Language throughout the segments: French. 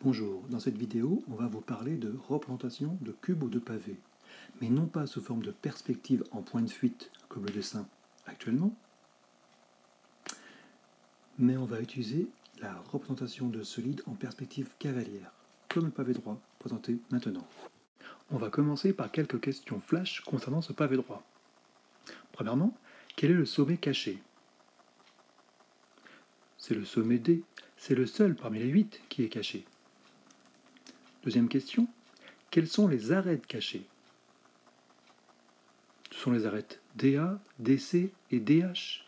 Bonjour, dans cette vidéo, on va vous parler de représentation de cubes ou de pavés, mais non pas sous forme de perspective en point de fuite, comme le dessin actuellement, mais on va utiliser la représentation de solides en perspective cavalière, comme le pavé droit présenté maintenant. On va commencer par quelques questions flash concernant ce pavé droit. Premièrement, quel est le sommet caché? C'est le sommet D, c'est le seul parmi les 8 qui est caché. Deuxième question, quelles sont les arêtes cachées? Ce sont les arêtes DA, DC et DH.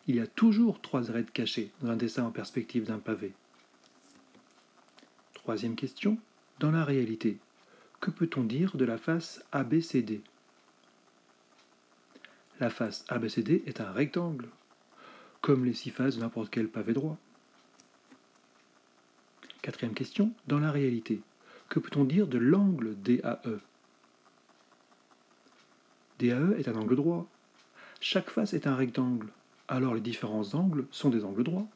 Il y a toujours 3 arêtes cachées dans un dessin en perspective d'un pavé. Troisième question, dans la réalité, que peut-on dire de la face ABCD? La face ABCD est un rectangle, comme les 6 faces de n'importe quel pavé droit. Quatrième question, dans la réalité, que peut-on dire de l'angle DAE? DAE est un angle droit. Chaque face est un rectangle, alors les différents angles sont des angles droits.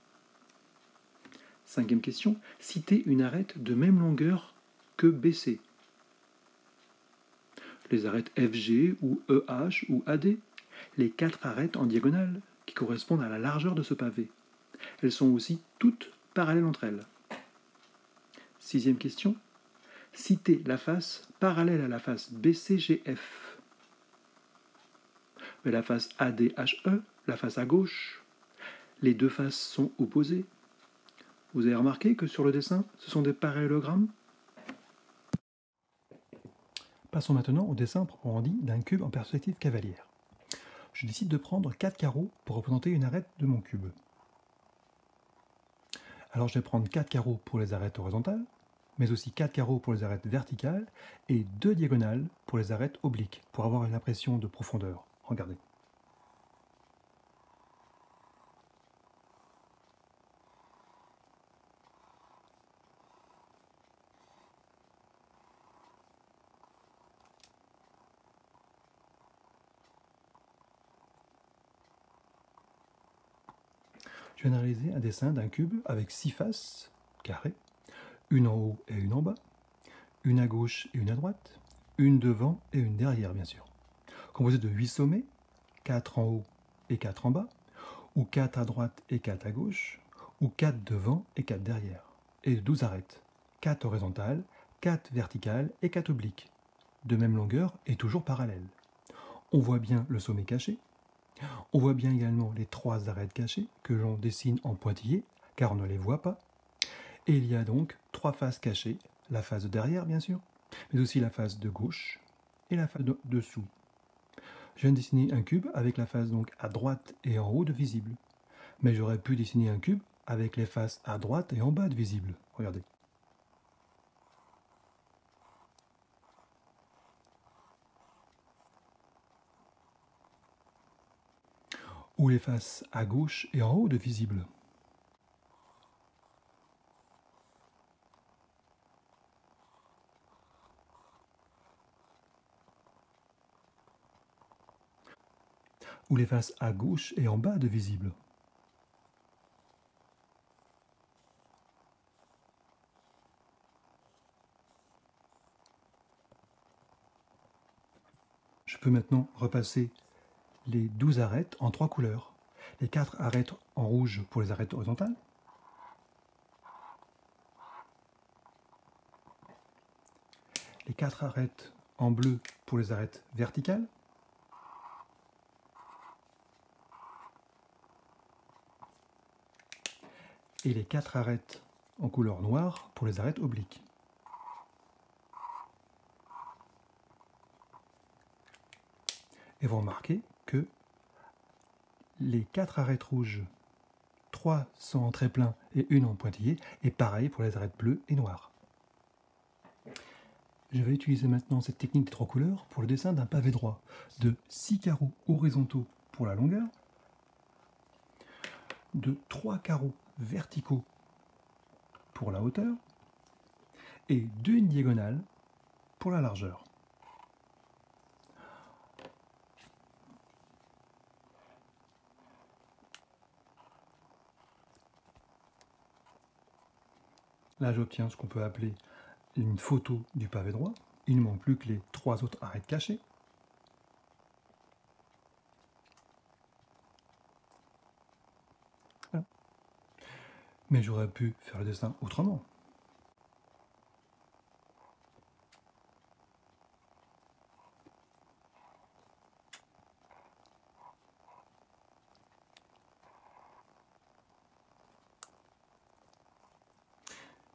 Cinquième question, citez une arête de même longueur que BC. Les arêtes FG ou EH ou AD, les 4 arêtes en diagonale qui correspondent à la largeur de ce pavé. Elles sont aussi toutes parallèles entre elles. Sixième question, citez la face parallèle à la face BCGF. Mais la face ADHE, la face à gauche, les deux faces sont opposées. Vous avez remarqué que sur le dessin, ce sont des parallélogrammes? Passons maintenant au dessin proprement dit d'un cube en perspective cavalière. Je décide de prendre 4 carreaux pour représenter une arête de mon cube. Alors je vais prendre 4 carreaux pour les arêtes horizontales, mais aussi 4 carreaux pour les arêtes verticales et 2 diagonales pour les arêtes obliques, pour avoir une impression de profondeur. Regardez. Je viens de réaliser un dessin d'un cube avec 6 faces carrées, une en haut et une en bas, une à gauche et une à droite, une devant et une derrière bien sûr, composé de 8 sommets, 4 en haut et 4 en bas, ou 4 à droite et 4 à gauche, ou 4 devant et 4 derrière, et 12 arêtes, 4 horizontales, 4 verticales et 4 obliques, de même longueur et toujours parallèles. On voit bien le sommet caché. On voit bien également les 3 arêtes cachées que l'on dessine en pointillé, car on ne les voit pas. Et il y a donc 3 faces cachées, la face de derrière bien sûr, mais aussi la face de gauche et la face de dessous. Je viens de dessiner un cube avec la face donc à droite et en haut de visible. Mais j'aurais pu dessiner un cube avec les faces à droite et en bas de visible. Regardez. Ou les faces à gauche et en haut de visible. Ou les faces à gauche et en bas de visible. Je peux maintenant repasser les 12 arêtes en 3 couleurs. Les 4 arêtes en rouge pour les arêtes horizontales, les 4 arêtes en bleu pour les arêtes verticales, et les 4 arêtes en couleur noire pour les arêtes obliques. Et vous remarquez que les 4 arêtes rouges, 3 sont en trait plein et une en pointillé, et pareil pour les arêtes bleues et noires. Je vais utiliser maintenant cette technique des 3 couleurs pour le dessin d'un pavé droit de 6 carreaux horizontaux pour la longueur, de 3 carreaux verticaux pour la hauteur et d'une diagonale pour la largeur. Là, j'obtiens ce qu'on peut appeler une photo du pavé droit. Il ne manque plus que les 3 autres arêtes cachées. Voilà. Mais j'aurais pu faire le dessin autrement.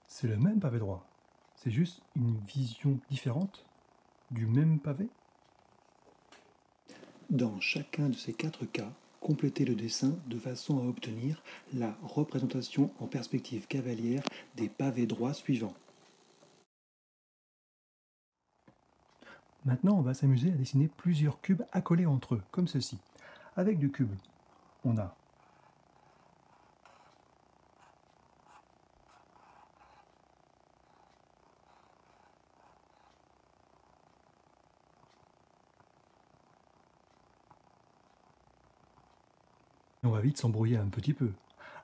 C'est le même pavé droit. C'est juste une vision différente du même pavé. Dans chacun de ces 4 cas, complétez le dessin de façon à obtenir la représentation en perspective cavalière des pavés droits suivants. Maintenant, on va s'amuser à dessiner plusieurs cubes accolés entre eux, comme ceci. Avec du cube, on a on va vite s'embrouiller un petit peu.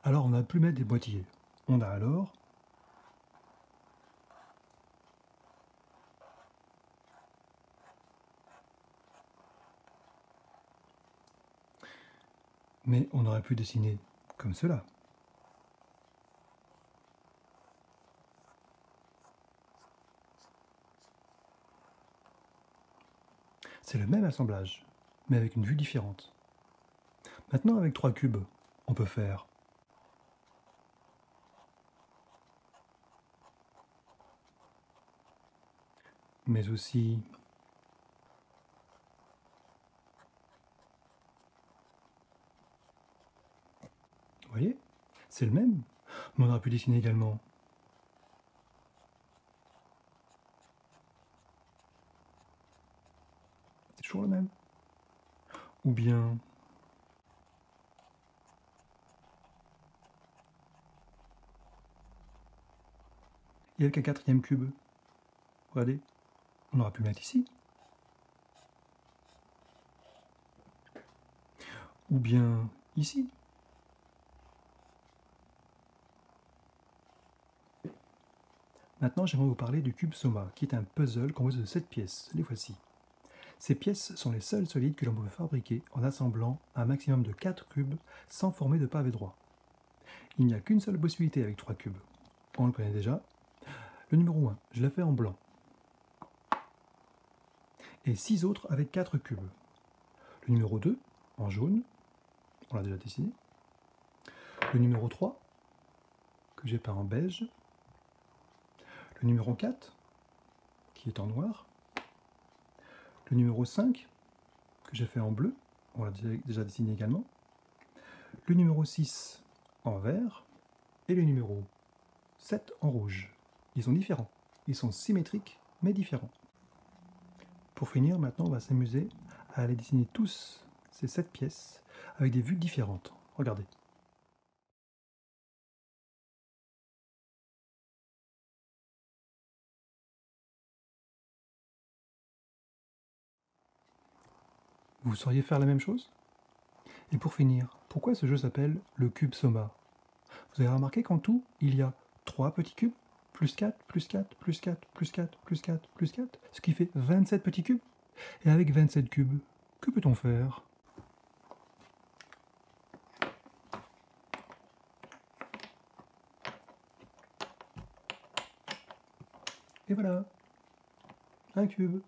Alors on n'a plus mettre des boîtiers. On a alors mais on aurait pu dessiner comme cela. C'est le même assemblage, mais avec une vue différente. Maintenant, avec 3 cubes, on peut faire mais aussi vous voyez, c'est le même. Mais on aurait pu dessiner également c'est toujours le même. Ou bien il y a qu'un 4e cube. Regardez, on aurait pu le mettre ici. Ou bien ici. Maintenant, j'aimerais vous parler du cube Soma, qui est un puzzle composé de 7 pièces. Les voici. Ces pièces sont les seules solides que l'on peut fabriquer en assemblant un maximum de 4 cubes sans former de pavé droit. Il n'y a qu'une seule possibilité avec 3 cubes. On le connaît déjà. Le numéro 1, je l'ai fait en blanc. Et 6 autres avec 4 cubes. Le numéro 2, en jaune, on l'a déjà dessiné. Le numéro 3, que j'ai peint en beige. Le numéro 4, qui est en noir. Le numéro 5, que j'ai fait en bleu, on l'a déjà dessiné également. Le numéro 6, en vert. Et le numéro 7, en rouge. Ils sont différents. Ils sont symétriques, mais différents. Pour finir, maintenant, on va s'amuser à aller dessiner tous ces 7 pièces avec des vues différentes. Regardez. Vous sauriez faire la même chose? Et pour finir, pourquoi ce jeu s'appelle le cube Soma? Vous avez remarqué qu'en tout, il y a 3 petits cubes, plus 4, plus 4, plus 4, plus 4, plus 4, plus 4, ce qui fait 27 petits cubes. Et avec 27 cubes, que peut-on faire? Et voilà, un cube.